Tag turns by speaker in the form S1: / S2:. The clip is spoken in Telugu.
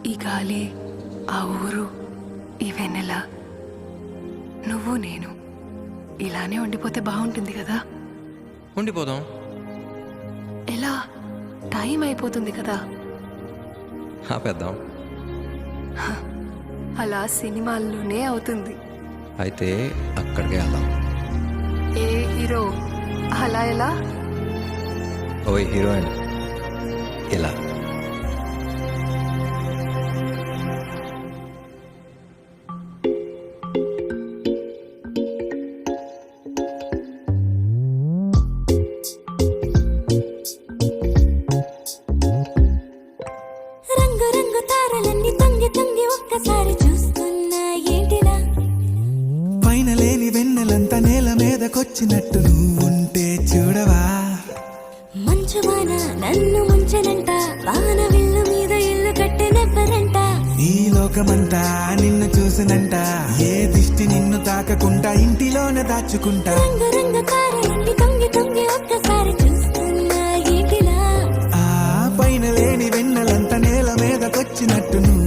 S1: ఈ గాలి, ఆ ఊరు, ఈ వెన్నెల, నువ్వు నేను ఇలానే ఉండిపోతే బాగుంటుంది కదా.
S2: ఉండిపోదాం.
S1: ఎలా? టైం అయిపోతుంది కదా.
S2: ఆపేద్దాం.
S1: అలా సినిమాల్లోనే అవుతుంది.
S2: అయితే అక్కడికే వెళ్దాం.
S1: ఏ హీరో? అలా ఎలా?
S2: ఓ హీరోయిన్ ఇలా.
S3: రంగు రంగు తారలన్నీ తొంగి తొంగి ఒక్కసారి చూస్తున్నా ఏంటిలా?
S4: పైన లేని వెన్నెలంతా నేల మీదకొచ్చినట్టు నువ్వుంటే చూడవా?
S3: మంచు వాన నన్ను ముంచనంట, వాన విల్లు మీద ఇల్లు కట్టెనెవ్వరంట.
S4: ఈ లోకమంతా నిన్ను చూసినంట, ఏ దిష్టి నిన్ను తాకకుండా ఇంటిలోనే దాచుకుంటా.
S3: రంగు రంగు తారలన్నీ తొంగి తొంగి ఒక్కసారి చూస్తున్నా ఏంటిలా?
S4: ఆ పైన లేని వెన్నెలంతా నేల మీదకొచ్చినట్టు నువ్వు